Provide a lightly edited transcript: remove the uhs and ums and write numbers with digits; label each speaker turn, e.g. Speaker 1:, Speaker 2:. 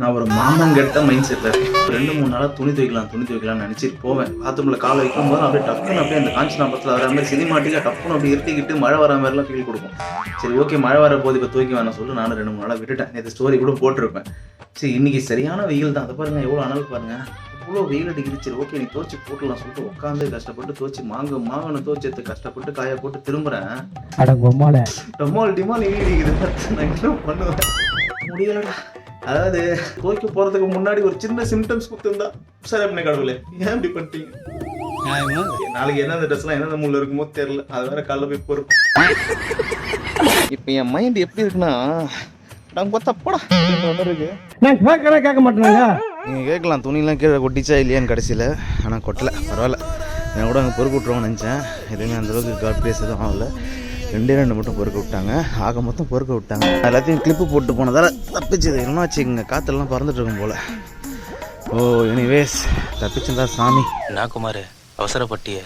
Speaker 1: நான் ஒரு மாமங்கெட்ட mind settle இருக்கேன். 2-3 நாளாக துணி துவைக்கலாம்னு நினச்சிட்டு போவேன். பாத்ரூமில் காலை வைக்கும் போது அப்படியே டப்புன்னு அப்படியே அந்த காஞ்சனா படத்தில் வர மாதிரி சினிமாட்டிக்காக டப்புன்னு அப்படி இருட்டிக்கிட்டு மழை வர மாதிரிலாம் ஃபீல் கொடுக்கும். சரி ஓகே, மழை வர போது இப்போ துவைக்க வேணாம் சொல்லி நானும் 2-3 நாளாக விட்டுட்டேன். நேற்று ஸ்டோரி கூட போட்டிருப்பேன். சரி இன்னைக்கு சரியான வெயில் தான். அதை பாருங்க எவ்வளோ அனல் பாருங்க, இவ்வளோ வெயில் அடிக்குது. சரி ஓகே நீ துவச்சி போட்டுலாம் சொல்லிட்டு உட்காந்து கஷ்டப்பட்டு துவச்சி மாங்கன்னு துவச்சி கஷ்டப்பட்டு காய போட்டு திரும்புகிறேன். டமால் டிமால் இடிக்குது. நான் என்ன பண்ணுவேன், முடியலடா. அதாவது துவைக்க போறதுக்கு முன்னாடி ஒரு சின்ன சிம்டம்ஸ் கொடுத்துருந்தா சரி அப்படி கடவுளே ஏன் இப்படி பண்ணிட்டீங்க. நாளைக்கு என்னென்ன ட்ரெஸ்லாம் என்னென்ன மூல இருக்குமோ தெரியல. அது வேற காலைல போய் பொறுப்பு. இப்போ என் மைண்ட் எப்படி இருக்குன்னா நான் கொத்தப்படா இருக்கு.
Speaker 2: கேட்க மாட்டேனாங்க.
Speaker 1: நீங்கள் கேட்கலாம் துணிலாம் கீழே கொட்டிச்சா இல்லையான்னு கடைசியில். ஆனால் கொட்டலை, பரவாயில்ல. நான் கூட அங்கே பொறுப்பு விட்ருவோம்னு நினச்சேன். எதுவுமே அந்தளவுக்கு காட் பிளேஸ் எதுவும் ஆகல. 2 மட்டும் பொறுக்க விட்டாங்க. ஆக மொத்தம் பொறுக்க விட்டாங்க. எல்லாத்தையும் கிளிப்பு போட்டு போனதால் தப்பிச்சது. என்ன வச்சுக்கோங்க, காற்றெல்லாம் பறந்துட்டு இருக்கும் போல். ஓ எனிவேஸ் தப்பிச்சுதான் சாமி.
Speaker 3: நான் குமார் அவசரப்பட்டிய